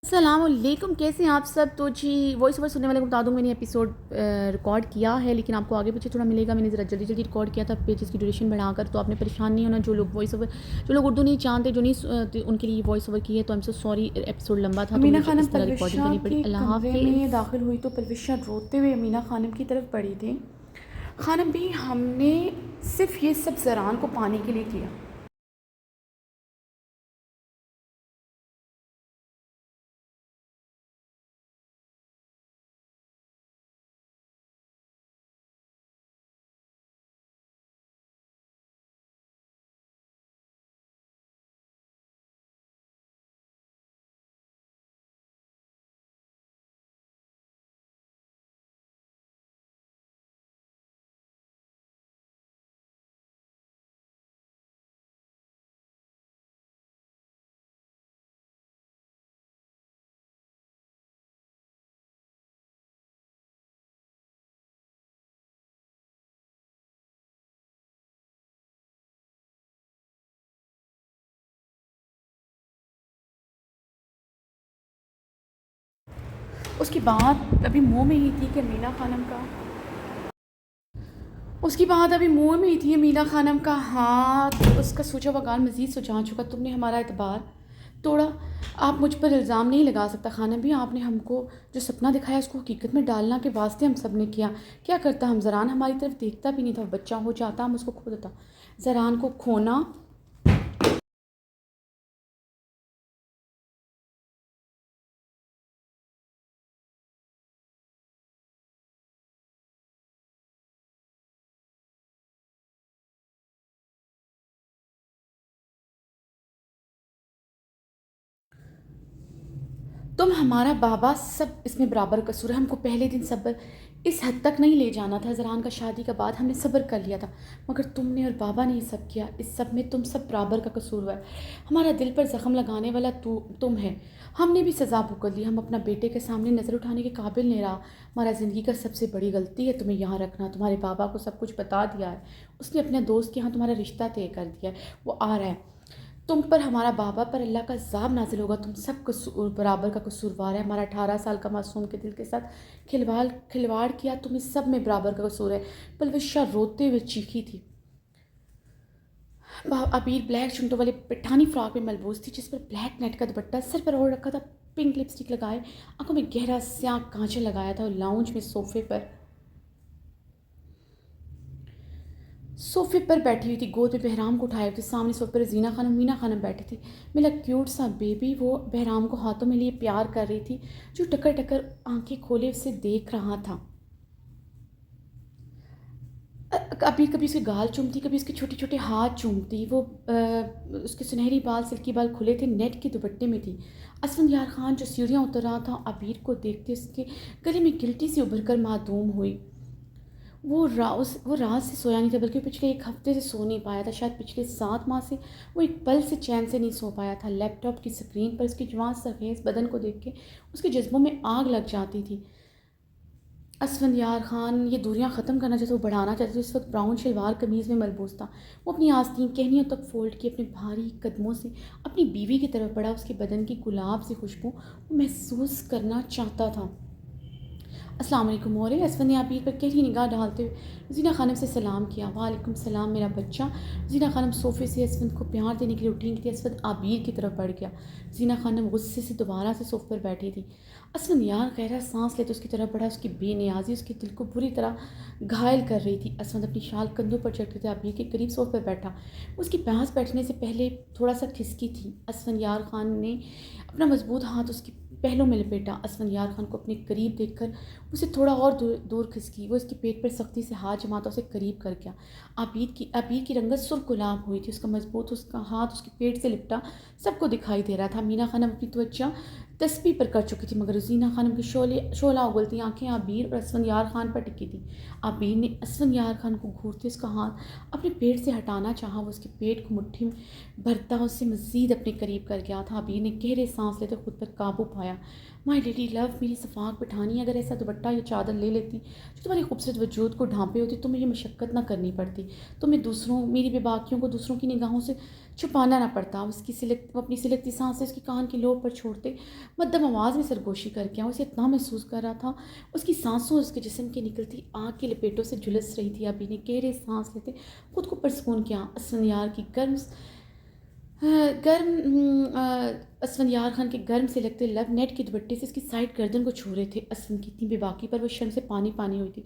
السلام علیکم، کیسے ہیں آپ سب؟ تو جی وائس اوور سننے والے کو بتا دوں، میں نے ایپیسوڈ ریکارڈ کیا ہے، لیکن آپ کو آگے پیچھے تھوڑا ملے گا. میں نے ذرا جلدی ریکارڈ کیا تھا پیجز کی ڈیوریشن بڑھا کر، تو آپ نے پریشان نہیں ہونا. جو لوگ اردو نہیں جانتے، جو نہیں ان کے لیے وائس اوور کی ہے، تو ہم سے سوری، ایپیسوڈ لمبا تھا تو امینہ مجھے خانم اس طرح ریکارڈنگ پرویشہ کرنی پڑی. کے اللہ کمرے میں حافظ. داخل ہوئی تو پرویشہ روتے ہوئے امینہ خانم کی طرف بڑھی تھی. خانم بھی ہم نے صرف یہ سب زران کو پانے کے لیے کیا. اس کی بات ابھی منہ میں ہی تھی کہ امینہ خانم کا امینہ خانم کا ہاتھ اس کا سوجا ہوا گال مزید سجا چکا. تم نے ہمارا اعتبار توڑا. آپ مجھ پر الزام نہیں لگا سکتا خانم بھی. آپ نے ہم کو جو سپنا دکھایا اس کو حقیقت میں ڈالنا کے واسطے ہم سب نے کیا. کیا کرتا ہم زران ہماری طرف دیکھتا بھی نہیں تھا. بچہ ہو جاتا ہم اس کو کھو دیتا. زران کو کھونا تم ہمارا بابا سب اس میں برابر قصور ہے. ہم کو پہلے دن صبر اس حد تک نہیں لے جانا تھا. زران کا شادی کا بعد ہم نے صبر کر لیا تھا، مگر تم نے اور بابا نے یہ سب کیا. اس سب میں تم سب برابر کا قصور ہوا ہے. ہمارا دل پر زخم لگانے والا تم ہے. ہم نے بھی سزا بھگت لی. ہم اپنا بیٹے کے سامنے نظر اٹھانے کے قابل نہیں رہا. ہمارا زندگی کا سب سے بڑی غلطی ہے تمہیں یہاں رکھنا. تمہارے بابا کو سب کچھ بتا دیا ہے. اس نے اپنے دوست کے یہاں تمہارا رشتہ طے کر دیا ہے. وہ آ رہا ہے. تم پر، ہمارا بابا پر اللہ کا عذاب نازل ہوگا. تم سب برابر کا قصوروار ہے. ہمارا 18 سال کا معصوم کے دل کے ساتھ کھلواڑ کیا. تم اس سب میں برابر کا قصور ہے. پلوشہ روتے ہوئے چیخی تھی. عبیر بلیک چنٹوں والی پٹھانی فراک میں ملبوس تھی، جس پر بلیک نیٹ کا دوپٹہ سر پر اوڑھ رکھا تھا. پنک لپسٹک لگائے، آنکھوں میں گہرا سیاہ کانچا لگایا تھا، اور لاؤنج میں صوفے پر بیٹھی ہوئی تھی. گود میں بہرام کو اٹھائے ہوئے تھی. سامنے صوفے پر زینہ خانم مینا خانم بیٹھی تھی. میرا کیوٹ سا بیبی. وہ بہرام کو ہاتھوں میں لیے پیار کر رہی تھی، جو ٹکر ٹکر آنکھیں کھولے اسے دیکھ رہا تھا. کبھی کبھی اس کے گال چومتی، کبھی اس کے چھوٹے چھوٹے ہاتھ چومتی. وہ اس کے سنہری بال، سلکی بال کھلے تھے، نیٹ کے دوپٹے میں تھی. اسفندیار خان جو سیڑھیاں اتر رہا تھا، عبیر کو دیکھتے اس کے گلے میں گلٹی سی ابھر کر معدوم ہوئی. وہ رات سے سویا نہیں تھا، بلکہ پچھلے 1 ہفتے سے سو نہیں پایا تھا. شاید پچھلے 7 ماہ سے وہ ایک پل سے چین سے نہیں سو پایا تھا. لیپ ٹاپ کی سکرین پر اس کے جوان سرخیز بدن کو دیکھ کے اس کے جذبوں میں آگ لگ جاتی تھی. اسفندیار خان یہ دوریاں ختم کرنا چاہتا، وہ بڑھانا چاہتا تھا. اس وقت براؤن شلوار قمیض میں ملبوس تھا. وہ اپنی آستین کہنیوں تک فولڈ کی اپنے بھاری قدموں سے اپنی بیوی کی طرف بڑھا. اس کے بدن کی گلاب سی خوشبو وہ محسوس کرنا چاہتا تھا. السلام علیکم مورے. اسفند نے عبیر پر گہری نگاہ ڈالتے ہوئے زینہ خانم سے سلام کیا. وعلیکم السلام میرا بچہ. زینہ خانم صوفے سے اسفند کو پیار دینے کے لیے اٹھی تھی. اسفند عبیر کی طرف بڑھ گیا. زینہ خانم غصے سے دوبارہ سے صوفے پر بیٹھی تھی. اسفند یار گہرا سانس لیتے اس کی طرف بڑھا. اس کی بے نیازی اس کے دل کو بری طرح گھائل کر رہی تھی. اسفند اپنی شال کندھوں پر چڑھتے تھے. عبیر کے قریب صوفے پر بیٹھا. اس کی پاس بیٹھنے سے پہلے تھوڑا سا کھسکی تھی. اسفند یار خان نے اپنا مضبوط ہاتھ اس کی پہلوں میں لپیٹا. اسفند یار خان کو اپنے قریب دیکھ کر اسے تھوڑا اور دور کھسکی. وہ اس کے پیٹ پر سختی سے ہاتھ جماتا اسے قریب کر گیا. عبیر کی رنگت سرخ گلاب ہوئی تھی. اس کا ہاتھ اس کے پیٹ سے لپٹا سب کو دکھائی دے رہا تھا. مینا خانم اپنی توجہ تسبیح پر کر چکی تھی، مگر زینہ خانم کی شعلہ اگلتی آنکھیں عبیر اور اسفند یار خان پر ٹکی تھی. عبیر نے اسفند یار خان کو گھورتے اس کا ہاتھ اپنے پیٹ سے ہٹانا چاہا. وہ اس کے پیٹ کو مٹھی میں بھرتا اسے مزید اپنے قریب کر گیا تھا. عبیر نے گہرے سانس لیتے خود پر قابو پایا. مائی لیڈی لو، میری صفاق بٹھانی، اگر ایسا دوپٹہ یا چادر لے لیتی جو تمہاری خوبصورت وجود کو ڈھانپے ہوتی، تمہیں یہ مشقت نہ کرنی پڑتی. تمہیں میری بے باکیوں کو دوسروں کی نگاہوں سے چھپانا نہ پڑتا، وہ اپنی سلگتی سانس سے اس کی کان کی لوب پر چھوڑتے، مدھم آواز میں سرگوشی کر کے اسے اتنا محسوس کر رہا تھا، اس کی سانسوں اس کے جسم کی نکلتی آگ کی لپیٹوں سے جھلس رہی تھی۔ ابھی نے گہرے سانس لیتے خود کو پرسکون کیا۔ اسفندیار کی گرم اسفندیار خان کے گرم سے لگتے لب نیٹ کے دوپٹے سے اس کی سائڈ گردن کو چھو رہے تھے۔ اسفند کی اتنی بے باکی پر وہ شرم سے پانی پانی ہوئی تھی۔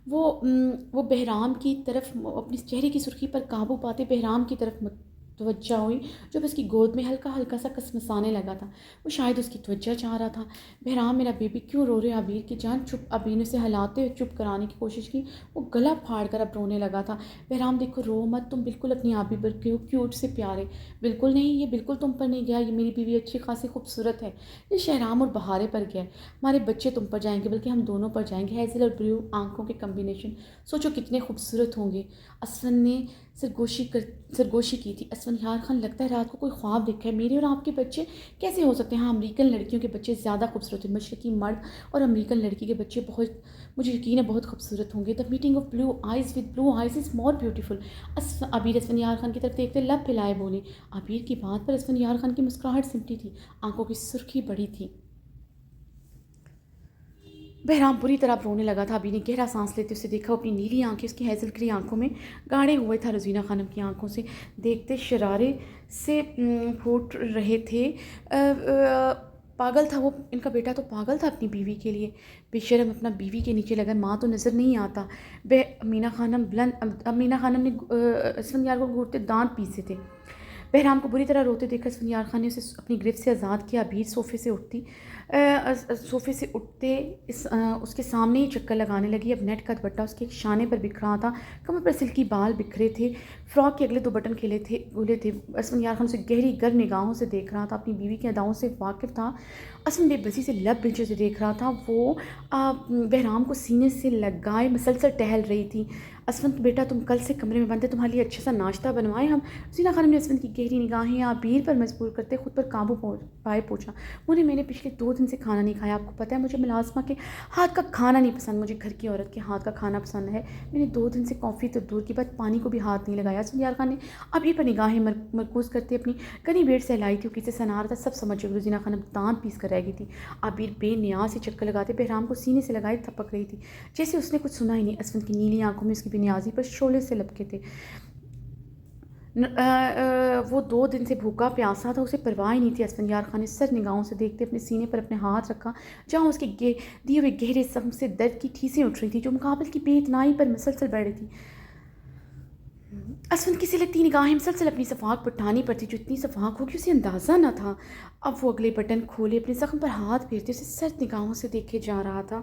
وہ بہرام کی طرف اپنی چہرے کی سرخی پر قابو پاتے بہرام کی طرف متوجہ ہوئی، جو اس کی گود میں ہلکا ہلکا سا کسمسانے لگا تھا۔ وہ شاید اس کی توجہ چاہ رہا تھا۔ بہرام میرا بیبی کیوں رو رہے؟ عبیر کی جان چپ۔ عبیر نے اسے ہلاتے ہوئے چپ کرانے کی کوشش کی۔ وہ گلا پھاڑ کر اب رونے لگا تھا۔ بہرام دیکھو رو مت، تم بالکل اپنی آبی پر کیوٹ سے پیارے۔ بالکل نہیں، یہ بالکل تم پر نہیں گیا، یہ میری بیوی اچھی خاصی خوبصورت ہے، یہ شہرام اور بہارے پر گیا ہے، ہمارے بچے تم پر جائیں گے، بلکہ ہم دونوں پر جائیں گے۔ ہیزل اور بلیو آنکھوں کے کمبینیشن، سوچو کتنے خوبصورت ہوں گے۔ اسفند نے سرگوشی کی تھی۔ اسفندیار خان لگتا ہے رات کو کوئی خواب دیکھا ہے، میرے اور آپ کے بچے کیسے ہو سکتے ہیں؟ ہاں، امریکن لڑکیوں کے بچے زیادہ خوبصورت ہیں، مشرقی مرد اور امریکن لڑکی کے بچے مجھے یقین ہے بہت خوبصورت ہوں گے۔ The meeting of blue eyes with blue eyes is more beautiful. Abeer Asfandyar Khan کی طرف دیکھتے لب پھیلائے بولے۔ عبیر کی بات پر اسفندیار خان کی مسکراہٹ سمٹی تھی، آنکھوں کی سرخی بڑی تھی۔ بہرام بری طرح رونے لگا تھا۔ عبیر نے گہرا سانس لیتے اسے دیکھا، وہ اپنی نیلی آنکھیں اس کی ہیزل گری آنکھوں میں گاڑے ہوئے تھا۔ روزینہ خانم کی آنکھوں سے دیکھتے شرارے سے پھوٹ رہے تھے۔ پاگل تھا وہ، ان کا بیٹا تو پاگل تھا اپنی بیوی کے لیے۔ بے شرم، اپنا بیوی کے نیچے لگا ماں تو نظر نہیں آتا۔ امینہ خانم نے اسفندیار کو گھورتے دانت پیسے تھے۔ بہرام کو بری طرح روتے دیکھ کر اسفندیار خان نے اسے اپنی گرفت سے آزاد کیا۔ عبیر صوفے سے اٹھتے اس کے سامنے ہی چکر لگانے لگی۔ اب نیٹ کا دوپٹہ اس کے شانے پر بکھرا تھا، کمر پر سلکی بال بکھرے تھے، فراک کے اگلے دو بٹن کھلے تھے۔ اسفندیار خان اسے گہری گرم نگاہوں سے دیکھ رہا تھا، اپنی بیوی کی اداؤں سے واقف تھا۔ اسفند بے بسی سے لب نیچے سے دیکھ رہا تھا۔ وہ بہرام کو سینے سے لگائے مسلسل ٹہل رہی تھی۔ اسفند بیٹا تم کل سے کمرے میں بند ہے، تمہارے لیے اچھا سا ناشتہ بنوائیں ہم؟ زینہ خانم نے اسفند کی گہری نگاہیں عبیر پر مجبور کرتے خود پر قابو پائے پوچھا۔ میں نے پچھلے 2 دن سے کھانا نہیں کھایا، آپ کو پتہ ہے مجھے ملازمہ کے ہاتھ کا کھانا نہیں پسند، مجھے گھر کی عورت کے ہاتھ کا کھانا پسند ہے۔ میں نے 2 دن سے کافی تو دور کی بات پانی کو بھی ہاتھ نہیں لگایا۔ اسفندیار خان نے عبیر پر نگاہیں مرکوز کرتے اپنی گنی بیٹ سے ہلائی تھی، وہ کسے سنا رہا تھا سب سمجھ گئی۔ زینہ خانم دانت پیس کر رہ گئی تھی۔ عبیر بے نیاز سے چکر لگاتے بہرام کو سینے سے لگائے تھپک رہی تھی، جیسے اس نے کچھ سنا ہی نہیں۔ اسفند کی نیلی آنکھوں میں اس کی بے نیازی پر شعلے سے لپکے تھے۔ وہ 2 دن سے بھوکا پیاسا تھا، اسے پرواہ ہی نہیں تھی۔ اسفندیار خان نے سر نگاہوں سے دیکھتے اپنے سینے پر اپنے ہاتھ رکھا، جہاں اس کے دیے ہوئے گہرے زخم سے درد کی ٹھیسیں اٹھ رہی تھی، جو مقابل کی بے اتنائی پر مسلسل بڑھ رہی تھی۔ اسفند کی سلگتی نگاہیں مسلسل اپنی صفاق پر ٹھانی پڑتی، جو اتنی صفاق ہوگی اسے اندازہ نہ تھا۔ اب وہ اگلے بٹن کھولے اپنے زخم پر ہاتھ پھیرتے اسے سرد نگاہوں سے دیکھے جا رہا تھا۔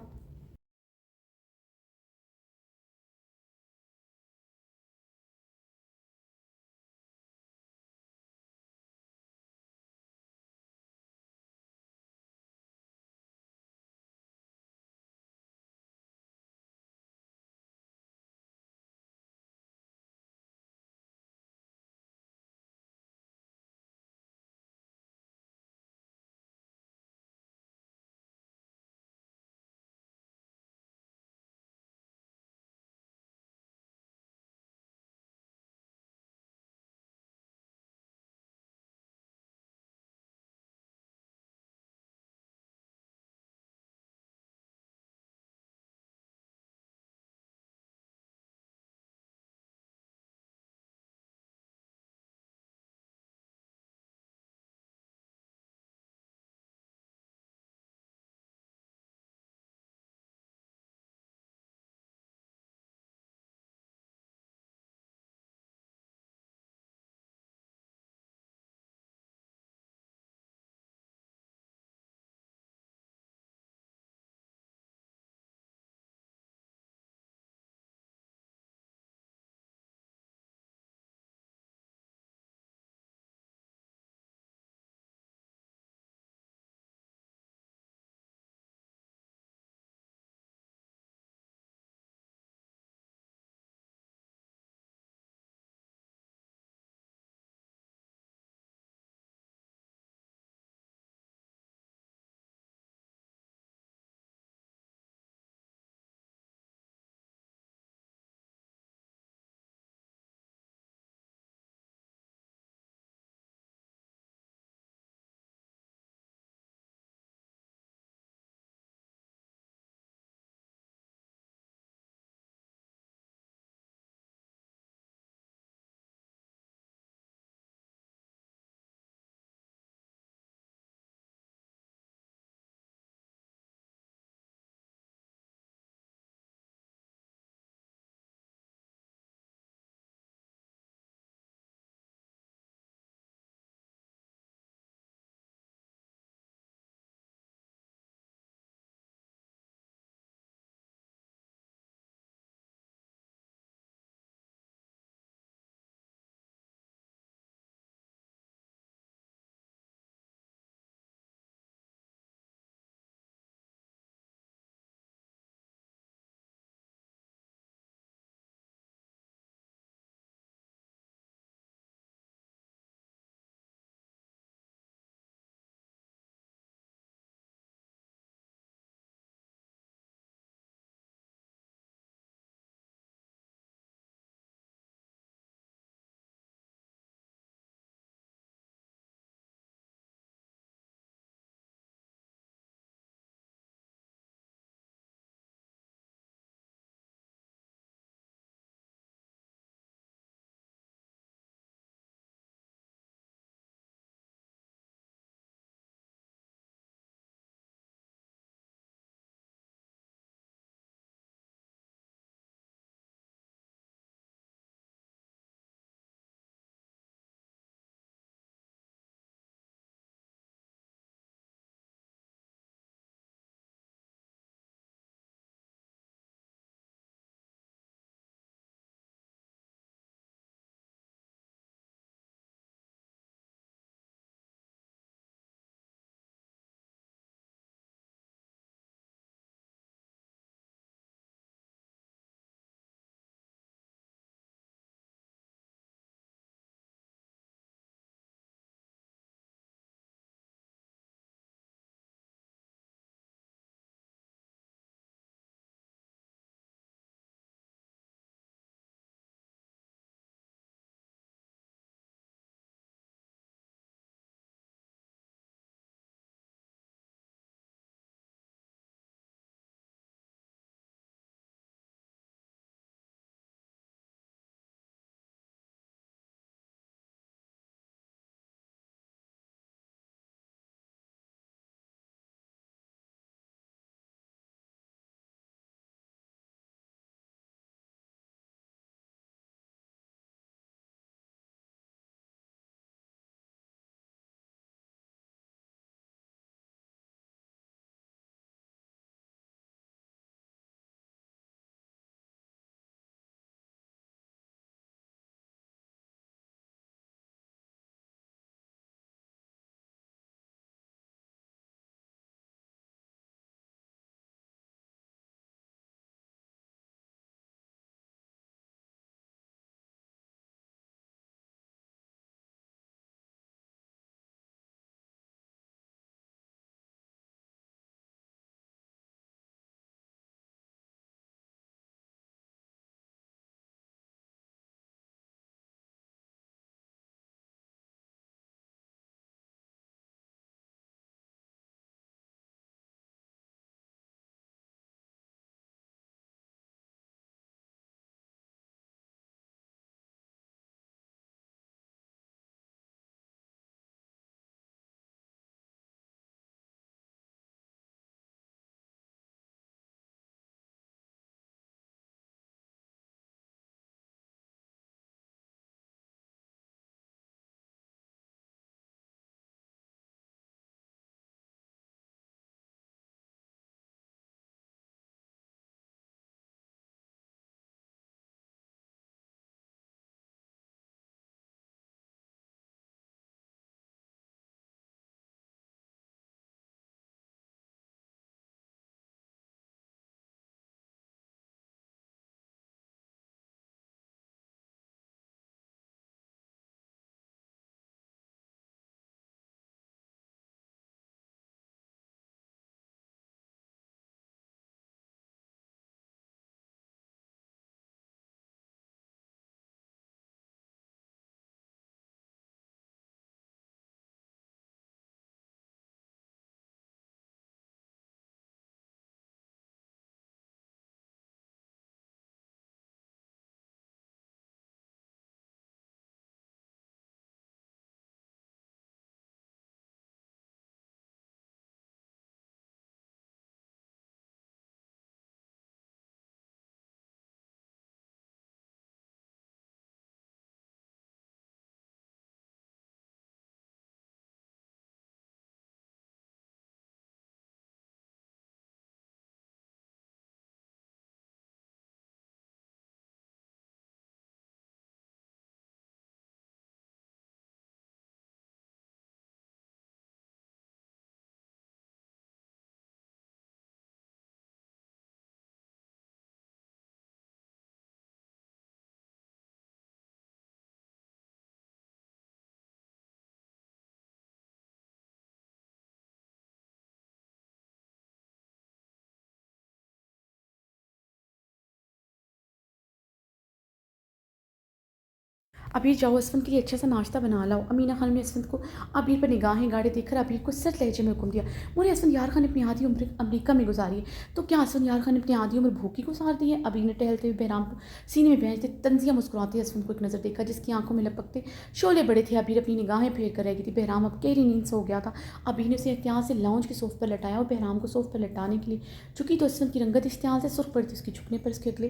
عبیر جاؤ اسفند کے لیے اچھا سا ناشتہ بنا لاؤ. امینہ خانم نے اسفند کو عبیر پر نگاہیں گاڑے دیکھ کر عبیر کو سرد لہجے میں حکم دیا. مورے اسفند یار خان نے اپنی آدھی عمر امریکہ میں گزاری ہے تو کیا اسفند یار خان نے اپنی آدھی عمر بھوکی گزار دی ہے؟ عبیر نے ٹہلتے ہوئے بہرام کو سینے میں بھیجتے تنزیہ مسکراتے اسفند کو ایک نظر دیکھا جس کی آنکھوں میں لپکتے شعلے بڑے تھے. عبیر اپنی نگاہیں پھیر کر رہ گئی تھی. بہرام اب گہری نیند سے ہو گیا تھا. عبیر نے اسے احتیاط سے لاؤنج کے صوف پر لٹایا اور بہرام کو صوف پر لٹانے کے لیے چکی تو اسفند کی رنگت اشتعال سے سرخ پڑی تھی. اس کے جھکنے پر اس کے اگلے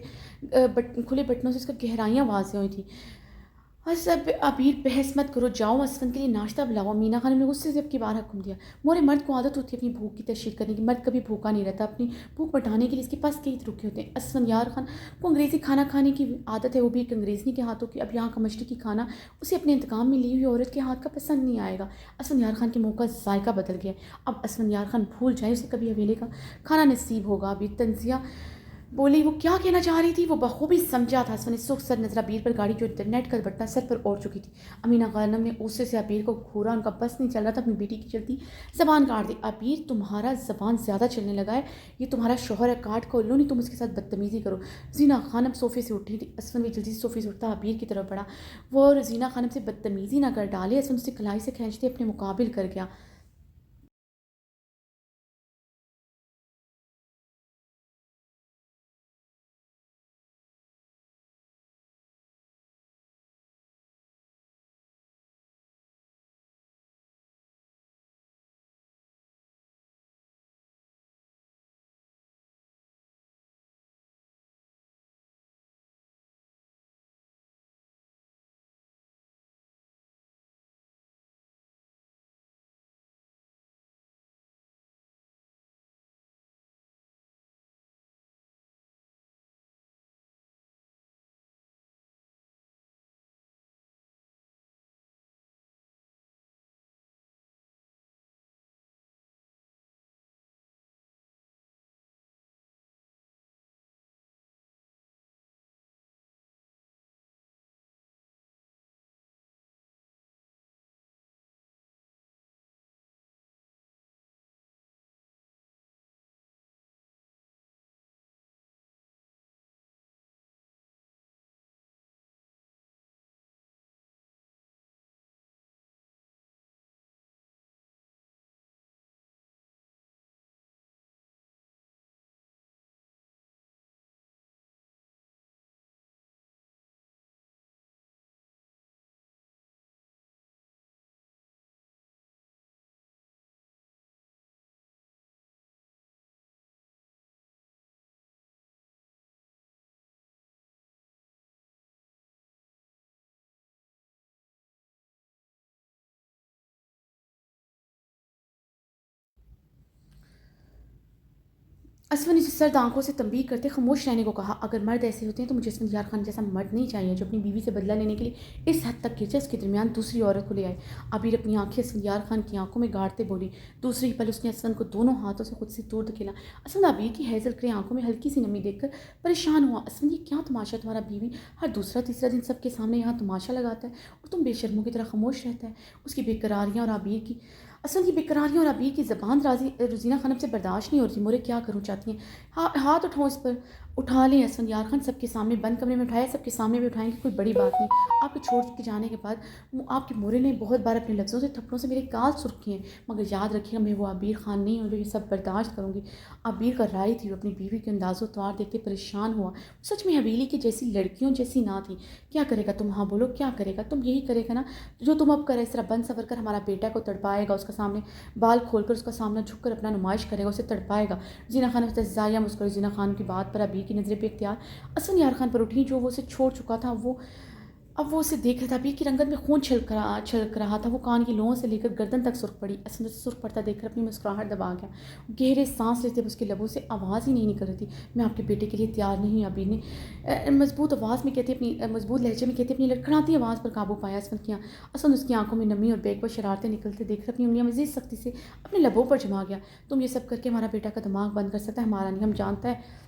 کھلے بٹنوں سے اس کا گہرائیاں واضح ہوئی تھیں. اور سب عبیر بحث مت کرو، جاؤ اسفند کے لیے ناشتہ بلاؤ. امینہ خانم نے غصے سے اب کی بار حکم دیا. مورے مرد کو عادت ہوتی ہے اپنی بھوک کی تشہیر کرنے کی. مرد کبھی بھوکا نہیں رہتا. اپنی بھوک مٹانے کے لیے اس کے پاس کئی طریقے ہوتے ہیں. اسفند یار خان کو انگریزی کھانا کھانے کی عادت ہے، وہ بھی ایک انگریزی کے ہاتھوں کی. اب یہاں کا مشرقی کھانا اسے اپنے انتقام میں لی ہوئی عورت کے ہاتھ کا پسند نہیں آئے گا. اسفند یار خان کے منہ کا ذائقہ بدل گیا. اب اسفند یار خان بھول جائے اسے کبھی حویلے کا کھانا نصیب ہوگا. ابھی تنزیہ بولی وہ کیا کہنا چاہ رہی تھی وہ بخوبی سمجھا تھا. اسفند نے سرخ سر نظر عبیر پر گاڑی جو انٹرنیٹ کا بٹنا سر پر اوڑھ چکی تھی. امینہ خانم نے غصے سے عبیر کو گھورا. ان کا بس نہیں چل رہا تھا اپنی بیٹی کی چلتی زبان کاٹ دی. عبیر تمہارا زبان زیادہ چلنے لگا ہے، یہ تمہارا شوہر ہے، کاٹ کو لو نہیں تم اس کے ساتھ بدتمیزی کرو. زینہ خانم صوفے سے اٹھی تھی. اسفند بھی جلدی سے صوفے سے اٹھتا عبیر کی طرف بڑھا. وہ اور زینہ خانم سے بدتمیزی نہ کر ڈالے. اسفند اسے کلائی سے کھینچتے اپنے مقابل کر گیا. اسفند نے سرد آنکھوں سے تنبیہ کرتے خاموش رہنے کو کہا. اگر مرد ایسے ہوتے ہیں تو مجھے اسفند یار خان جیسا مرد نہیں چاہیے جو اپنی بیوی سے بدلہ لینے کے لیے اس حد تک گرجے اس کے درمیان دوسری عورت کو لے آئے. عبیر اپنی آنکھیں اسفند یار خان کی آنکھوں میں گاڑتے بولی. دوسری پل اس نے اسفند کو دونوں ہاتھوں سے خود سے دور دھکیلا. اسفند عبیر کی ہیزل کرے آنکھوں میں ہلکی سی نمی دیکھ کر پریشان ہوا. اسفند یہ کیا تماشا تمہارا بیوی ہر دوسرا تیسرا دن سب کے سامنے یہاں تماشا لگاتا ہے اور تم بے شرموں کی طرح خاموش رہتا ہے. اس کی بےقراریاں اور عبیر کی اسفند کی بےقراریاں اور عبیر کی زبان درازی روزینہ خانم سے برداشت نہیں ہوتی. مورے کیا کروں چاہتی ہیں؟ ہاتھ اٹھاؤ اس پر. اٹھا لیں اسفند یار خان. سب کے سامنے بند کمرے میں اٹھایا. سب کے سامنے بھی اٹھائیں گے کوئی بڑی بات نہیں. آپ کے چھوڑ کے جانے کے بعد آپ کے مورے نے بہت بار اپنے لفظوں سے تھپڑوں سے میرے گال سرخ کیے ہیں مگر یاد رکھیے گا میں وہ عبیر خان نہیں ہوں جو یہ سب برداشت کروں گی. عبیر کا رائے تھی. وہ اپنی بیوی کے انداز و طوار دیکھ کے پریشان ہوا. سچ میں حویلی کی جیسی لڑکیوں جیسی نہ تھی. کیا کرے گا تم؟ ہاں بولو کیا کرے گا تم؟ یہی کرے گا نا جو تم اب کرے. اس طرح بند سفر کر ہمارا بیٹا کو تڑپائے گا. اس کا سامنے بال کھول کر اس کا سامنا جھک کر اپنا نمائش کرے گا. اسے تڑپائے گا. زینہ خان استہزائیہ مسکرائی. زینہ خان کی بات پر عبیر کی نظریں بے اختیار اسفند یار خان پر اٹھی جو وہ اسے چھوڑ چکا تھا. اب وہ اسے دیکھ رہا تھا. عبیر کی رنگت میں خون چھلک رہا تھا. وہ کان کی لوؤں سے لے کر گردن تک سرخ پڑی. اسفند اسے سرخ پڑتا دیکھ کر اپنی مسکراہٹ دبا گیا. گہرے سانس لیتے اس کے لبوں سے آواز ہی نہیں نکل رہی تھی. میں آپ کے بیٹے کے لیے تیار نہیں. عبیر نے مضبوط آواز میں کہتے اپنی مضبوط لہجے میں کہتے اپنی لڑکھڑاتی آواز پر قابو پایا. اسفند اس کی آنکھوں میں نمی اور بیک پر شرارتیں نکلتے دیکھ کر اپنی انگلیاں مزید سختی سے اپنے لبوں پر جما گیا. تم یہ سب کر کے ہمارا بیٹا کا دماغ بند کر سکتا ہے ہمارا نہیں. ہم جانتا ہے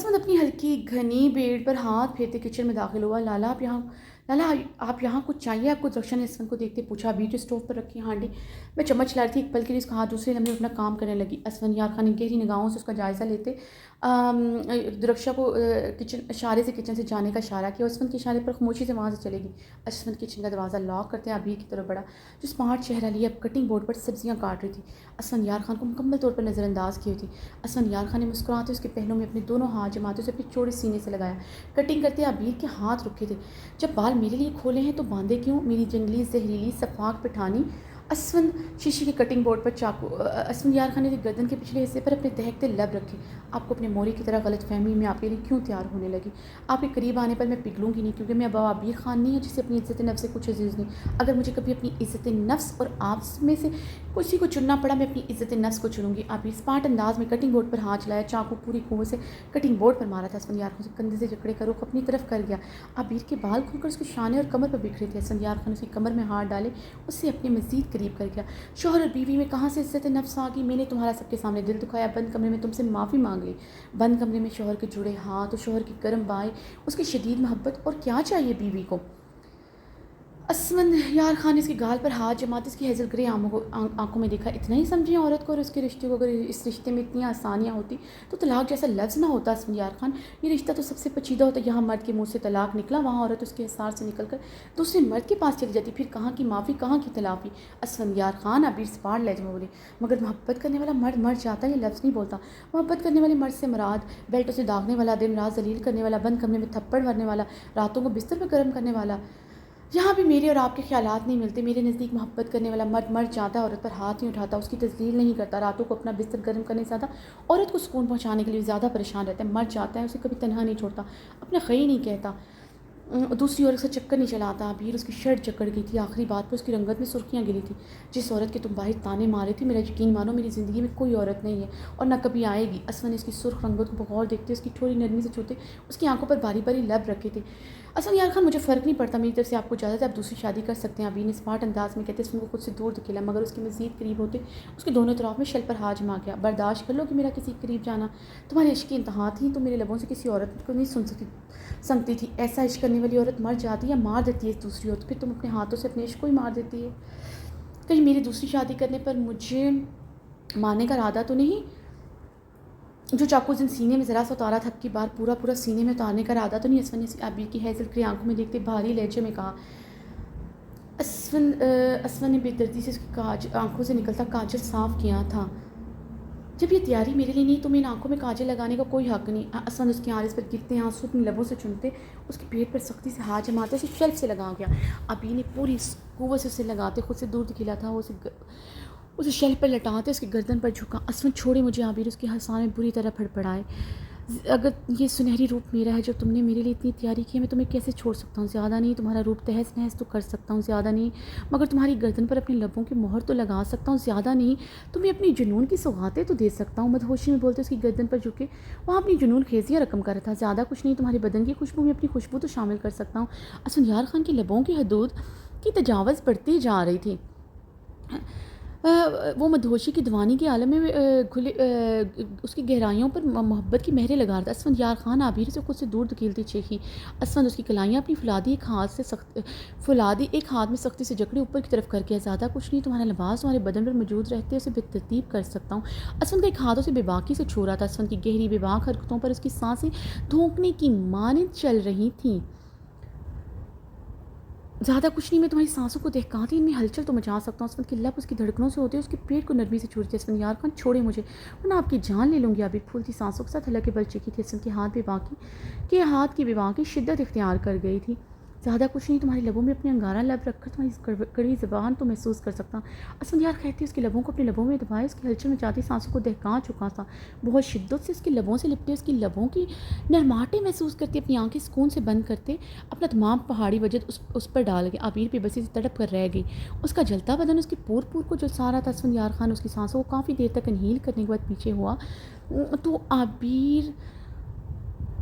اسمد اپنی ہلکی گھنی بیڑ پر ہاتھ پھیرتے کچن میں داخل ہوا. لالا آپ یہاں کچھ چاہیے آپ کو؟ درخشا نے اسفند کو دیکھتے پوچھا. ابھی جو اسٹوو پر رکھی ہانڈی میں چمچ لا رہی تھی. ایک پل کے لیے اس کا ہاتھ دوسرے لمحے اپنا کام کرنے لگی. اسفند یار خان نے گہری نگاہوں سے اس کا جائزہ لیتے درخشا کو اشارے سے کچن سے جانے کا اشارہ کیا. اسفند کے اشارے پر خاموشی سے وہاں سے چلے گی. اسفند کچن کا دروازہ لاک کرتے عبیر کی طرف بڑھا جو اسمارٹ چہرہ لیے اب کٹنگ بورڈ پر سبزیاں کاٹ رہی تھی. اسفند یار خان کو مکمل طور پر نظر انداز کی ہوئی تھی. اسفند یار خان نے مسکراتے اس کے پہلوں میں اپنے دونوں ہاتھ جماتے اسے اپنے چوڑے سینے سے لگایا. کٹنگ کرتے عبیر کے ہاتھ رکے تھے. جب بال میرے لیے کھولے ہیں تو باندھے کیوں؟ میری جنگلی زہریلی صفاق پٹھانی. اسفند شیشے کے کٹنگ بورڈ پر چاقو. اسفند یار خان نے گردن کے پچھلے حصے پر اپنے دہکتے لب رکھے. آپ کو اپنے موری کی طرح غلط فہمی میں آپ کے لیے کیوں تیار ہونے لگی؟ آپ کے قریب آنے پر میں پگھلوں گی نہیں کیونکہ میں اب عبیر خان نہیں ہے جسے اپنی عزت نفس سے کچھ عزیز نہیں. اگر مجھے کبھی اپنی عزت نفس اور آپ میں سے کسی کو چننا پڑا میں اپنی عزت نفس کو چنوں گی. عبیر اسپاٹ انداز میں کٹنگ بورڈ پر ہاتھ چلایا. چاقو پوری قوت سے کٹنگ بورڈ پر مارا تھا. اسفند یار خان سے کندھے سے جکڑے کا رخ اپنی طرف کر گیا. عبیر کے بال کھل کر اس کے شانے اور کمر پر بکھرے تھے. اسفند یار خان اس کی کمر میں ہاتھ ڈالے اس سے اپنے مزید قریب کر گیا. شوہر اور بیوی میں کہاں سے عزت نفس آ گئی؟ میں نے تمہارا سب کے سامنے دل دکھایا. بند کمرے میں تم سے معافی مانگ لی. بند کمرے میں شوہر کے جڑے ہاتھ اور شوہر کی گرم بائیں اس کی شدید محبت. اور کیا چاہیے بیوی کو؟ اسفند یار خان نے اس کے گال پر ہاتھ جماتے اس کی ہیزل گرے آنکھوں میں دیکھا. اتنا ہی سمجھیں عورت کو اور اس کے رشتے کو؟ اگر اس رشتے میں اتنی آسانیاں ہوتی تو طلاق جیسا لفظ نہ ہوتا. اسفند یار خان یہ رشتہ تو سب سے پیچیدہ ہوتا. یہاں مرد کے منہ سے طلاق نکلا وہاں عورت اس کے حصار سے نکل کر دوسرے مرد کے پاس چلی جاتی. پھر کہاں کی معافی کہاں کی تلافی؟ اسفند یار خان عبیر سپاٹ لہجے میں بولے. مگر محبت کرنے والا مرد مر جاتا ہے یہ لفظ نہیں بولتا. محبت کرنے والے مرد سے مراد بیلٹوں سے داغنے والا دن رات ذلیل کرنے والا بند کمرے میں تھپڑ مارنے والا راتوں کو بستر میں گرم کرنے والا. یہاں بھی میرے اور آپ کے خیالات نہیں ملتے. میرے نزدیک محبت کرنے والا مرد مر جاتا ہے عورت پر ہاتھ نہیں اٹھاتا اس کی تذلیل نہیں کرتا راتوں کو اپنا بستر گرم کرنے سے زیادہ عورت کو سکون پہنچانے کے لیے زیادہ پریشان رہتا ہے. مر جاتا ہے اسے کبھی تنہا نہیں چھوڑتا اپنا خیر نہیں کہتا دوسری عورت سے چکر نہیں چلاتا. ابیر اس کی شرٹ جکڑ گئی تھی. آخری بات پر اس کی رنگت میں سرخیاں گلی تھی. جس عورت کے تم باہر تانے مارے تھے میرا یقین مانو میری زندگی میں کوئی عورت نہیں ہے اور نہ کبھی آئے گی. اسفند نے اس کی سرخ رنگت کو بغور دیکھتے اس کی تھوڑی نرمی سے چھوتے اس کی آنکھوں پر باری باری لب رکھے تھے. اسفند یار خان مجھے فرق نہیں پڑتا میری طرف سے آپ کو اجازت ہے آپ دوسری شادی کر سکتے ہیں. ابیر نے اسمارٹ انداز میں کہتے اسفند کو خود سے دور دھکیلا مگر اس کے مزید قریب ہوتے اس کے دونوں طرف میں شل پر ہاتھ جما گیا. برداشت کر لو کہ میرا کسی قریب جانا تمہارے عشق کی انتہا تھی. تم میرے لبوں سے کسی عورت کو نہیں سنتی تھی. ایسا عشق کرنے والی عورت مر جاتی یا مار دیتی ہے دوسری عورت. پھر تم اپنے ہاتھوں سے اپنے عشق کو ہی مار دیتی ہے. کہیں میری دوسری شادی کرنے پر مجھے مارنے کا ارادہ تو نہیں؟ جو چاقو جن سینے میں ذرا سا اتارا تھا اب کی بار پورا سینے میں اتارنے کا ارادہ تو نہیں؟ اسفند نے عبیر کی ہیزل گرے آنکھوں میں دیکھتے بھاری لہجے میں کہا. اسفند نے بے دردی سے اس کی آنکھوں سے نکلتا کاجل صاف کیا تھا. جب یہ تیاری میرے لیے نہیں تو میں ان آنکھوں میں کاجل لگانے کا کوئی حق نہیں. اسفند اس کی آرز پر گرتے آنسو اپنے لبوں سے چنتے اس کے پیٹ پر سختی سے ہاتھ جماتے اسے شیلف سے لگا گیا. ابھی نے پوری قوت سے اسے لگاتے خود سے دور دکھلا تھا. اسے شیلف پر لٹاتے اس کی گردن پر جھکا. اسفند چھوڑے مجھے. عبیر اس کے ہنسانے میں بری طرح پھڑپڑائے. اگر یہ سنہری روپ میرا ہے جو تم نے میرے لیے اتنی تیاری کی ہے میں تمہیں کیسے چھوڑ سکتا ہوں؟ زیادہ نہیں تمہارا روپ تہس نہس تو کر سکتا ہوں زیادہ نہیں مگر تمہاری گردن پر اپنے لبوں کی مہر تو لگا سکتا ہوں زیادہ نہیں تمہیں اپنی جنون کی سوغاتیں تو دے سکتا ہوں. مدہوشی میں بولتے اس کی گردن پر جھکے وہاں اپنی جنون خیزیاں رقم کر رہا تھا. زیادہ کچھ نہیں تمہارے بدن کی خوشبو میں اپنی خوشبو تو شامل کر سکتا ہوں. اسفند یار خان کی لبوں کی حدود کی تجاوز بڑھتی جا رہی تھی. وہ مدہوشی کی دیوانی کے عالم میں اس کی گہرائیوں پر محبت کی مہریں لگا رہا تھا. اسفند یار خان عبیر سے خود سے دور دھکیلتی چیخی. اسفند اس کی کلائیاں اپنی فولادی ایک ہاتھ میں سختی سے جکڑے اوپر کی طرف کر گیا. زیادہ کچھ نہیں تمہارا لباس تمہارے بدن پر موجود رہتے اسے بے ترتیب کر سکتا ہوں. اسفند کا ایک ہاتھوں سے بے باکی سے چھو رہا تھا. اسفند کی گہری بے باک حرکتوں پر اس کی سانسیں دھونکنے کی مانند چل رہی تھیں. زیادہ کچھ نہیں میں تمہاری سانسوں کو دہکاتی ان میں ہلچل تو مچا سکتا ہوں. اسفند کے لب اس کی دھڑکنوں سے ہوتے اس کے پیٹ کو نرمی سے چھوڑتے. اسفند یار خان چھوڑے مجھے ورنہ آپ کی جان لے لوں گی. عبیر پھولتی سانسوں کے ساتھ حلق کے بل چیخی تھی. اسفند کے ہاتھ کی بے باکی شدت اختیار کر گئی تھی. زیادہ کچھ نہیں تمہارے لبوں میں اپنے انگارہ لب رکھ کر تمہاری کڑوی زبان تو محسوس کر سکتا ہوں. اسفند یار کہتی اس کے لبوں کو اپنے لبوں میں دبائے اس کی ہلچل میں جاتی سانسوں کو دہکا چکا تھا. بہت شدت سے اس کے لبوں سے لپٹے اس کی لبوں کی نرماہٹیں محسوس کرتے اپنی آنکھیں سکون سے بند کرتے اپنا تمام پہاڑی وجد اس پر ڈال گیا. عبیر بے بسی سے تڑپ کر رہ گئی. اس کا جلتا بدن اس کے پور کو جلسا رہا تھا. اسفند یار خان اس کی سانسوں کو کافی دیر تک انہیل کرنے کے بعد پیچھے ہوا تو عبیر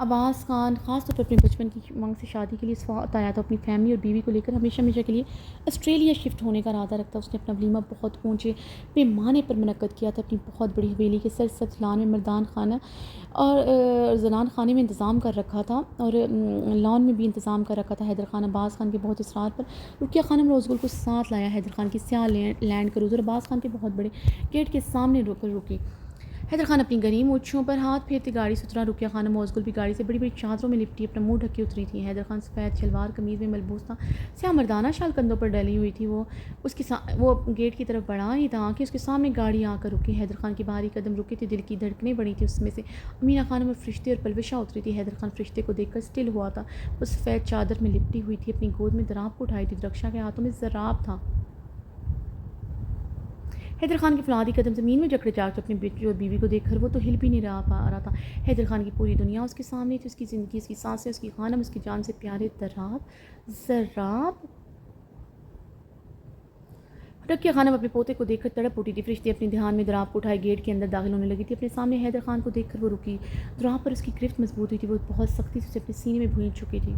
عباس خان خاص طور پر اپنے بچپن کی منگ سے شادی کے لیے سوات آیا تھا، اپنی فیملی اور بیوی کو لے کر ہمیشہ ہمیشہ کے لیے آسٹریلیا شفٹ ہونے کا ارادہ رکھتا۔ اس نے اپنا ولیمہ بہت اونچے پیمانے پر منعقد کیا تھا، اپنی بہت بڑی حویلی کے سرسبز لان میں مردان خانہ اور زنان خانے میں انتظام کر رکھا تھا، اور لان میں بھی انتظام کر رکھا تھا۔ حیدر خان عباس خان کے بہت اصرار پر رقیہ خانم روز گل کو ساتھ لایا۔ حیدر خان کی سیاہ لینڈ کروزر عباس خان کے بہت بڑے گیٹ کے سامنے رکی۔ حیدر خان اپنی گریم مونچھوں پر ہاتھ پھیرتے گاڑی سے اترا۔ رقیہ خانم موزگل بھی گاڑی سے بڑی بڑی چادروں میں لپٹی اپنا منہ ڈھکے اتری تھی۔ حیدر خان سفید شلوار قمیض میں ملبوس تھا، سیاہ مردانہ شال کندھوں پر ڈلی ہوئی تھی۔ وہ گیٹ کی طرف بڑھا ہی تھا کہ اس کے سامنے گاڑی آ کر رکی۔ حیدر خان کے بھاری قدم رکے تھے، دل کی دھڑکنیں بڑھی تھیں۔ اس میں سے امینہ خانم اور فرشتے اور پلوشہ اتری تھی۔ حیدر خان فرشتے کو دیکھ کر سٹل ہوا تھا، وہ سفید چادر میں لپٹی ہوئی تھی، اپنی گود میں دراب کو اٹھائی تھی، درخشاں کے ہاتھوں میں زراب تھا۔ حیدر خان کے فولادی قدم زمین میں جکڑے جا کر اپنے بیٹی اور بیوی کو دیکھ کر وہ تو ہل بھی نہیں پا رہا تھا۔ حیدر خان کی پوری دنیا اس کے سامنے تھی، اس کی زندگی، اس کی سانسیں، اس کی خانم، اس کی جان سے پیارے زراب۔ رقیہ خانم اپنے پوتے کو دیکھ کر تڑپ اٹھی تھی، فرشتے اپنے دھیان میں دراب کو اٹھائے گیٹ کے اندر داخل ہونے لگی تھی۔ اپنے سامنے حیدر خان کو دیکھ کر وہ رکی، دراب پر اس کی گرفت مضبوط ہوئی تھی، وہ بہت سختی سے اسے اپنے سینے میں بھونچ چکی تھی۔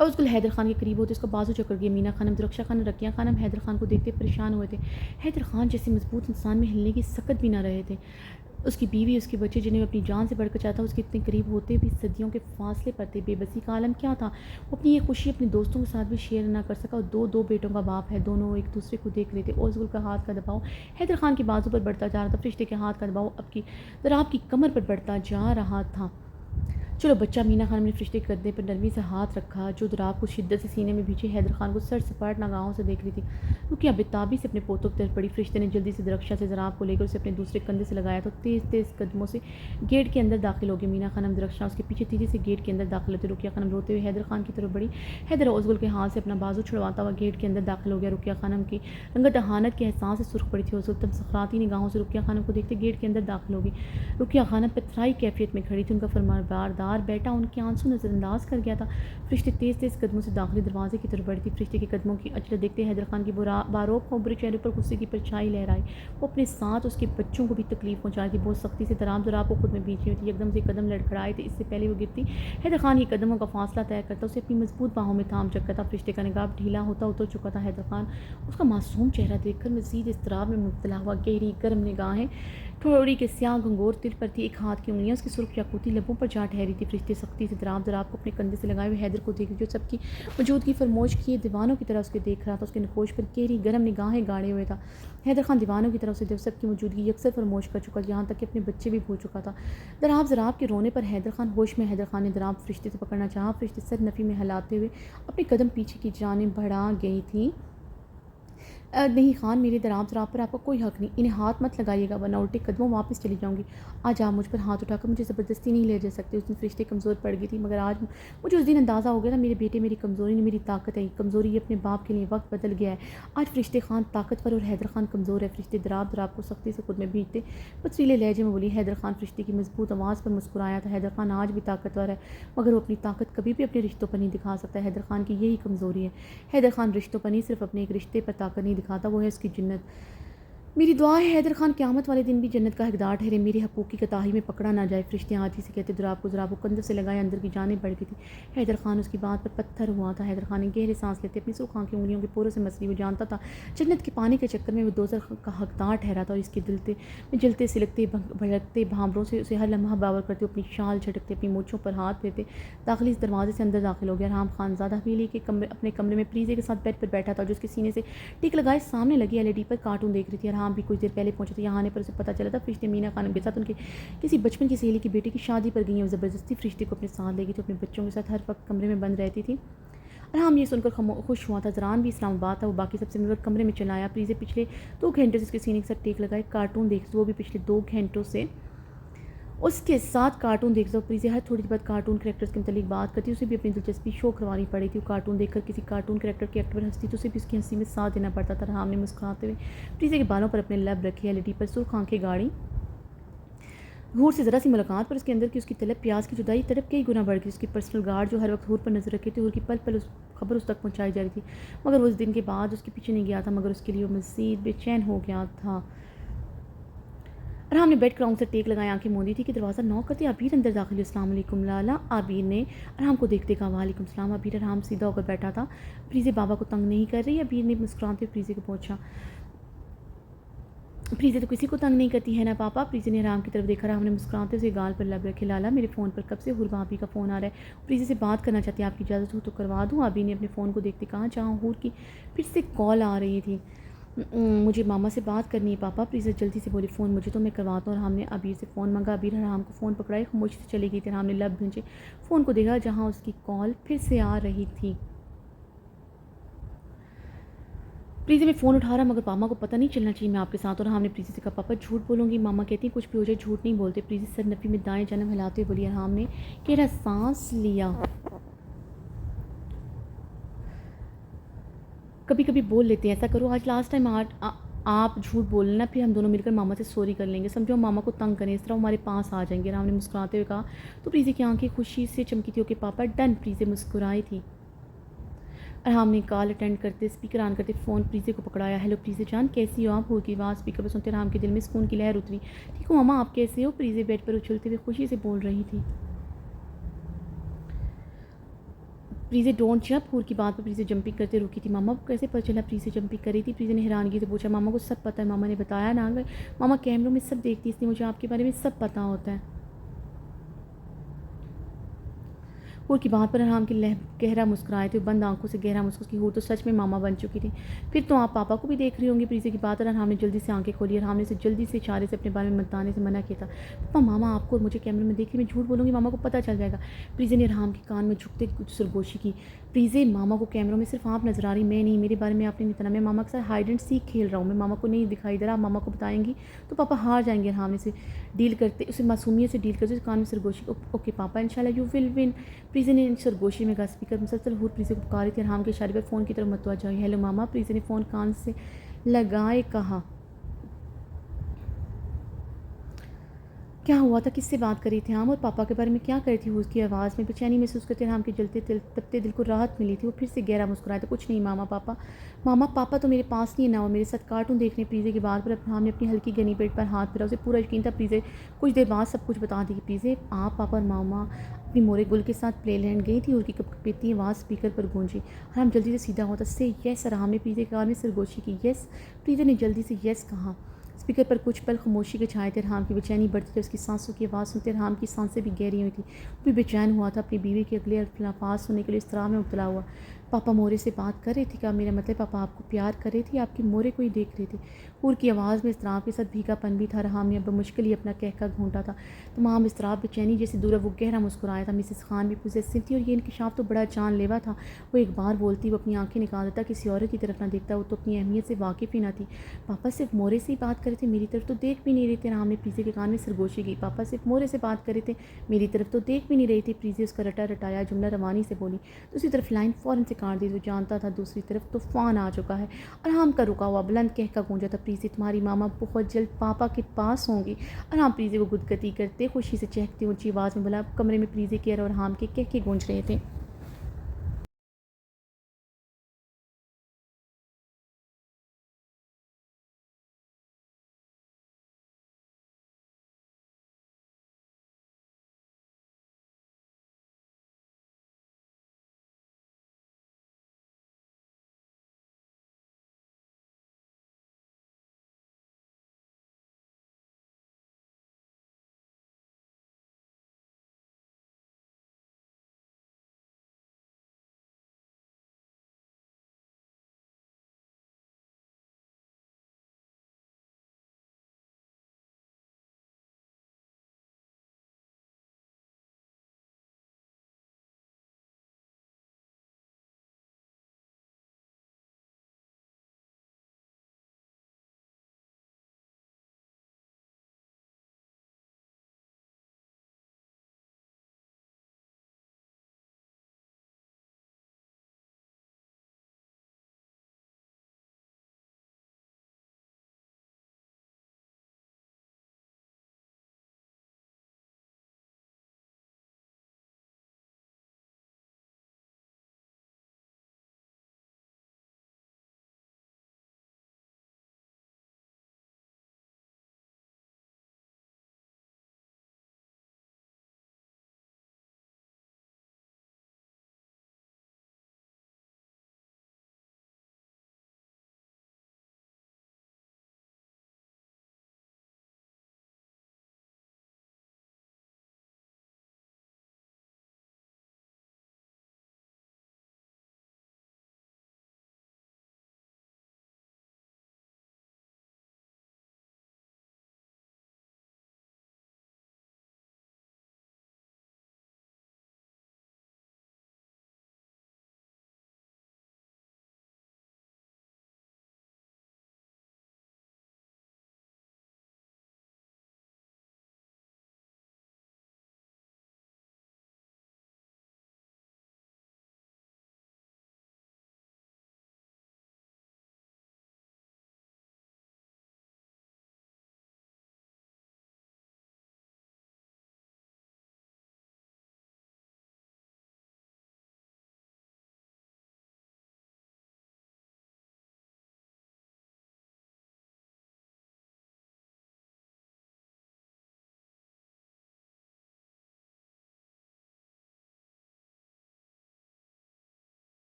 اس گل حیدر خان کے قریب ہوتے اس کا بازو چکر گیا۔ امینہ خانم، درخشاں خانم، رقیہ خانم حیدر خان کو دیکھتے پریشان ہوئے تھے۔ حیدر خان جیسے مضبوط انسان میں ہلنے کی سکت بھی نہ رہے تھے۔ اس کی بیوی، اس کے بچے جنہیں اپنی جان سے بڑھ کر چاہتا، اس کے اتنے قریب ہوتے بھی صدیوں کے فاصلے پر تھے۔ بے بسی کا عالم کیا تھا، وہ اپنی یہ خوشی اپنے دوستوں کے ساتھ بھی شیئر نہ کر سکا۔ اور دو بیٹوں کا باپ ہے، دونوں ایک دوسرے کو دیکھ رہے تھے۔ اوزگل کا ہاتھ کا دباؤ حیدر خان کے بازو پر بڑھتا جا رہا تھا، فرشتے کے ہاتھ کا دباؤ اب کی ذرا آپ کی کمر پر بڑھتا جا رہا تھا۔ چلو بچہ، امینہ خانم نے فرشتے کے گدے پر نرمی سے ہاتھ رکھا جو دراب کو شدت سے سینے میں بھیجے۔ حیدر خان کو سر سپاٹ نگاہوں سے دیکھ رہی تھی۔ رقیہ بےتابی سے اپنے پوتوں کی طرف بڑھی۔ فرشتے نے جلدی سے درخشاں سے دراب کو لے کر اسے اپنے دوسرے کندھے سے لگایا تو تیز تیز قدموں سے گیٹ کے اندر داخل ہو گئی۔ امینہ خانم، درخشاں اس کے پیچھے تیزی سے گیٹ کے اندر داخل ہوتے۔ رقیہ خانم روتے ہوئے حیدر خان کی طرف بڑھی۔ حیدر اوزگل کے ہاتھ سے اپنا بازو چھڑواتا ہوا گیٹ کے اندر داخل ہو گیا۔ رقیہ خانم کی رنگت اہانت کے احساس سے سرخ پڑی تھی۔ اوزگل تمسخراتی نگاہوں سے رقیہ خانم کو دیکھتے گیٹ کے اندر داخل ہو گئی۔ رقیہ خانم پتھرائی کیفیت میں کھڑی تھی، ان کا فرمانبردار بیٹا ان کے آنسو نظر انداز کر گیا تھا۔ فرشتے تیز تیز قدموں سے داخلی دروازے کی طرف بڑھی تھی۔ فرشتے کے قدموں کی اچرت دیکھتے حیدر خان کی باروب خبرے چہرے پر غصے کی پرچھائی لہرائی۔ وہ اپنے ساتھ اس کے بچوں کو بھی تکلیف پہنچا رہی تھی، بہت سختی سے دراب کو خود میں بیچ رہی تھی۔ ایک دم سے قدم لڑکھڑائے تھے، اس سے پہلے وہ گرتی حیدر خان کے قدموں کا فاصلہ طے کرتا اسے اپنی مضبوط باہوں میں تھام چکا تھا۔ فرشتے کا نقاب ڈھیلا ہوتا اتر چکا تھا۔ حیدر خان اس کا معصوم چہرہ دیکھ کر مزید اضطراب میں مبتلا ہوا۔ گہری گرم نگاہیں تھوڑی کے سیاہ گنگور تل پر تھی، ایک ہاتھ کی انگلیاں اس کی سرخ یاقوتی لبوں پر جا ٹھہری تھی۔ فرشتے سختی سے دراب کو اپنے کندھے سے لگائے ہوئے حیدر کو دیکھ جو سب کی موجودگی فرموش کیے دیوانوں کی طرح اس کے دیکھ رہا تھا۔ اس کے نقوش پر گہری گرم نگاہیں گاڑے ہوئے تھا۔ حیدر خان دیوانوں کی طرح اسے سب کی موجودگی یکسر فرموش کر چکا، یہاں تک کہ اپنے بچے بھی بھول چکا تھا۔ دراب کے رونے پر حیدر خان ہوش میں۔ حیدر خان نے دراب فرشتے سے پکڑنا چاہا، فرشتے سر نفی میں ہلاتے ہوئے اپنے قدم پیچھے کی جانب بڑھا گئی تھی۔ نہیں خان، میرے درام زراب پر آپ کا کوئی حق نہیں، انہیں ہاتھ مت لگائیے گا ورنہ الٹے قدموں واپس چلی جاؤں گی۔ آج آپ مجھ پر ہاتھ اٹھا کر مجھے زبردستی نہیں لے جا سکتے۔ اس دن فرشتے کمزور پڑ گئی تھی، مگر آج مجھے اس دن اندازہ ہو گیا تھا میرے بیٹے میری کمزوری نہیں میری طاقت ہے، کمزوری اپنے باپ کے لیے وقت بدل گیا ہے۔ آج فرشتے خان طاقتور اور حیدر خان کمزور ہے۔ فرشتے دراب دراب کو سختی سے خود میں بھیجتے پتریلے لہجے میں بولی۔ حیدر خان فرشتے کی مضبوط آواز پر مسکرایا تھا۔ حیدر خان آج بھی طاقتور ہے مگر وہ اپنی طاقت کبھی بھی اپنے رشتوں پر نہیں دکھا سکتا۔ حیدر خان کی یہی کمزوری ہے۔ حیدر خان رشتوں پر نہیں، صرف اپنے ایک رشتے پر طاقت نہیں دکھاتا، وہ ہے اس کی جنت۔ میری دعا ہے حیدر خان قیامت والے دن بھی جنت کا حقدار ٹھہرے، میرے حقوق کی کوتاہی میں پکڑا نہ جائے۔ فرشتے آج ہی سے کہتے دراب کو کندھے سے لگائے اندر کی جانب بڑھ گئی تھی۔ حیدر خان اس کی بات پر پتھر ہوا تھا۔ حیدر خان نے گہرے سانس لیتے اپنی سرخ آنکھ کی انگلیوں کے پوروں سے مسلی، وہ جانتا تھا جنت کے پانی کے چکر میں وہ دوزخ کا حقدار ٹھہرا تھا، اور اس کے دل میں جلتے سلگتے بھڑکتے بھانبروں سے اسے ہر لمحہ باور کرتے، اپنی شال جھٹکتے، اپنی مونچھوں پر ہاتھ پھیرتے داخلی اس دروازے سے اندر داخل ہو گیا۔ رحم خان زادہ حویلی کے اپنے کمرے میں پریزے کے ساتھ بیڈ پر بیٹھا تھا، جو اس کے سینے سے ٹک لگائے سامنے لگی LED پر کارٹون دیکھ رہی تھی۔ رحم بھی کچھ دیر پہلے پہنچا تھا، یہاں آنے پر اسے پتہ چلا تھا فرشتے مینا خانم کے ساتھ ان کے کسی بچپن کی سہیلی کی بیٹی کی شادی پر گئی ہیں۔ وہ زبردستی فرشتے کو اپنے ساتھ لے گئی تھی، اپنے بچوں کے ساتھ ہر وقت کمرے میں بند رہتی تھی۔ رحم یہ سن کر خوش ہوا تھا۔ زران بھی اسلام آباد تھا، وہ باقی سب سے مل کر کمرے میں چلا آیا۔ پریزے پچھلے 2 گھنٹے سے اس کے سینے کے ساتھ ٹیک لگائے کارٹون دیکھ، وہ بھی پچھلے 2 گھنٹوں سے اس کے ساتھ کارٹون دیکھ۔ پریزے ہر تھوڑی دیر بعد کارٹون کریکٹرز کے متعلق بات کرتی، اسے بھی اپنی دلچسپی شو کروانی پڑی تھی۔ وہ کارٹون دیکھ کر کسی کارٹون کریکٹر کے ایکٹ پر ہنستی تو اسے بھی اس کی ہنسی میں ساتھ دینا پڑتا تھا۔ رحم نے مسکراتے ہوئے پریزے کے بالوں پر اپنے لب رکھے، LED پر سرخ آنکھیں گاڑی۔ حور سے ذرا سی ملاقات پر اس کے اندر کی اس کی طلب پیاس کی جدائی طلب کئی گنا بڑھ گئی۔ اس کی پرسنل گارڈ جو ہر وقت حور پر نظر رکھے تھے، حور کی پل پل خبر اس تک پہنچائی جا رہی تھی، مگر وہ اس دن کے بعد اس کے پیچھے نہیں گیا تھا، مگر اس کے لیے وہ مزید بے چین ہو گیا تھا۔ رحم نے بیڈ کراؤن سے ٹیک لگائے آنکھیں موندی تھی کہ دروازہ نوک کرتے عبیر اندر داخل ہوئی۔ السلام علیکم لالا، عبیر نے رحم کو دیکھتے کہا۔ وعلیکم السلام عبیر۔ رحم سیدھا ہو کر بیٹھا تھا۔ پریزے بابا کو تنگ نہیں کر رہی؟ عبیر نے مسکراتے ہوئے پریزے کو پوچھا۔ پریزے تو کسی کو تنگ نہیں کرتی ہے نا پاپا؟ پریزے نے رحم کی طرف دیکھا۔ رحم نے مسکراتے ہوئے گال پر لب رکھے۔ لالا میرے فون پر کب سے حور بھابھی کا فون آ رہا ہے، پریزے سے بات کرنا چاہتے ہیں، آپ کی اجازت ہو تو کروا دوں؟ عبیر نے اپنے فون کو دیکھتے کہا۔ جہاں حور کی پھر سے کال آ رہی تھی۔ مجھے ماما سے بات کرنی ہے پاپا، پریزے جلدی سے بولی۔ فون مجھے تو میں کرواتا ہوں۔ رحم نے عبیر سے فون مانگا۔ عبیر رحم کو فون پکڑائے خاموشی سے چلی گئی تھی۔ رحم نے لب بھونچے فون کو دیکھا جہاں اس کی کال پھر سے آ رہی تھی۔ پریزے میں فون اٹھا رہا مگر ماما کو پتہ نہیں چلنا چاہیے میں آپ کے ساتھ ہوں۔ رحم نے پریزے سے کہا پاپا جھوٹ بولوں گی، ماما کہتی ہیں کچھ بھی ہو جائے جھوٹ نہیں بولتے۔ پریزے سر نفی میں دائیں جانب ہلاتے ہوئے بولی۔ رحم نے گہرا سانس لیا۔ کبھی کبھی بول لیتے ہیں، ایسا کرو آج لاسٹ ٹائم آپ جھوٹ بولنا، پھر ہم دونوں مل کر ماما سے سوری کر لیں گے، سمجھو ماما کو تنگ کریں، اس طرح وہ ہمارے پاس آ جائیں گے۔ رحم نے مسکراتے ہوئے کہا۔ تو پریزے کی آنکھیں خوشی سے چمکی تھی۔ اوکے پاپا ڈن۔ پریزے مسکرائی تھی۔ رحم نے کال اٹینڈ کرتے اسپیکر آن کرتے فون پریزے کو پکڑایا۔ ہیلو پریزے جان، کیسی ہو آپ؟ حور کی آواز اسپیکر پر سنتے رحم کے دل میں سکون کی لہر اتری۔ ٹھیک ہوں ماما، آپ کیسے ہو؟ پریزے بیڈ پر اچھلتے ہوئے خوشی سے بول رہی تھی۔ پریزے ڈونٹ جمپ۔ حور کی بات پر پریزے جمپنگ کرتے رکی تھی۔ ماما کو کیسے پتہ چلا پریزے جمپنگ کر رہی تھی؟ پریزے نے حیرانگی سے پوچھا۔ ماما کو سب پتہ ہے، ماما نے بتایا نا، ماما کیمروں میں سب دیکھتی، اس لیے مجھے آپ کے بارے میں سب پتہ ہوتا ہے۔ حور کی بات پر رحم کی گہرا مسکرائے تھے، بند آنکھوں سے گہرا مسکرائی کی۔ حور تو سچ میں ماما بن چکی تھی، پھر تو آپ پاپا کو بھی دیکھ رہی ہوں گی۔ پریزے کی بات پر رحم نے جلدی سے آنکھیں کھولی اور رحم نے اسے جلدی سے اشارے سے اپنے بارے میں بتانے سے منع کیا تھا۔ پاپا ماما آپ کو اور مجھے کیمرے میں دیکھ کے میں جھوٹ بولوں گی، ماما کو پتہ چل جائے گا۔ پریزے نے رحم کے کان میں جھکتے کچھ سرگوشی کی۔ پریزے ماما کو کیمروں میں صرف آپ نظر آ رہی، میں نہیں، میرے بارے میں آپ نے نہیں جانا، میں ماما کے ساتھ ہائیڈ اینڈ سیک کھیل رہا ہوں، میں ماما کو نہیں دکھائی دے رہا، آپ ماما کو بتائیں گی تو پاپا ہار جائیں گے۔ رحم نے اسے معصومیت سے ڈیل کرتے کان میں سرگوشی۔ اوکے پاپا انشاءاللہ یو ول ون۔ پریزے نے سرگوشی میں کہا۔ اسپیکر مسلسل حور پریزے کو پکار رہی تھی۔ رحم کے اشارے پر فون کی طرف متوجہ ہوئی۔ ہیلو ماما، پریزے نے فون کان سے لگائے کہا۔ کیا ہوا تھا؟ کس سے بات کر رہی تھی؟ اور پاپا کے بارے میں کیا کر رہی تھی؟ حور کی آواز میں بے چینی محسوس کرتے رحم کے جلتے تپتے دل کو راحت ملی تھی۔ وہ پھر سے گہرا مسکرایا تھا۔ کچھ نہیں ماما، پاپا تو میرے پاس نہیں ہے نا، وہ میرے ساتھ کارٹون دیکھنے۔ پریزے کی بات پر رحم نے اپنی ہلکی گنی پیٹ پر ہاتھ پھیرا، اسے پورا یقین تھا پریزے کچھ دیر بعد سب کچھ بتا دی۔ پریزے آپ پاپا اور ماما اپنی مورے گل کے ساتھ پلے لینڈ گئی تھی؟ حور کی کپکپتی آواز اسپیکر پر گونجی۔ رحم جلدی سے سیدھا ہوتا سے یس۔ رحم نے پریزے کے کان میں سرگوشی کی۔ یس۔ پریزے نے جلدی سے یس کہا۔ اسپیکر پر کچھ پل خاموشی کے چھائے تھے۔ رحم کی بے چینی بڑھتی تھی، اس کی سانسوں کی آواز سنتے رحم کی سانسیں بھی گہری ہوئی تھیں۔ وہ بھی بے چین ہوا تھا، اپنی بیوی کے اگلے الفاظ سننے کے لیے اضطراب میں مبتلا ہوا۔ پاپا مورے سے بات کر رہے تھے، کیا میرا مطلب پاپا آپ کو پیار کر رہے تھے، آپ کی مورے کو ہی دیکھ رہے تھے؟ حور کی آواز میں اضطراب کے ساتھ بھیگا پن بھی تھا، رحام نے اب بمشکل ہی اپنا کہکا گھونٹا تھا۔ تمام اضطراب بے چینی جیسے دور وہ گہرا مسکرایا تھا۔ مسز خان بھی پوزیسو تھی اور یہ انکشاف تو بڑا جان لیوا تھا۔ وہ ایک بار بولتی، وہ اپنی آنکھیں نکال دیتا، کسی عورت کی طرف نہ دیکھتا، وہ تو اپنی اہمیت سے واقف ہی نہ تھی۔ پاپا صرف مورے سے ہی بات کر رہے تھے، میری طرف تو دیکھ بھی نہیں رہے تھے۔ رحام نے پریزی کے کان میں سرگوشی کی۔ پاپا صرف مورے سے بات کر رہے تھے، میری طرف تو دیکھ بھی نہیں رہی تھی۔ پریزی اس کا رٹا رٹایا جملہ روانی سے بولی۔ دوسری طرف لائن فوراً سے کاٹ دی، وہ جانتا تھا دوسری طرف طوفان آ چکا ہے۔ ارحام کا رکا ہوا بلند کہکا گونجا تھا، پریزی تمہاری ماما بہت جلد پاپا کے پاس ہوں گی۔ ارحام پریزی کو گدگدی کرتے خوشی سے چہکتی اونچی آواز میں بولا۔ کمرے میں پریزی کے اور ارحام کے کہکے گونج رہے تھے۔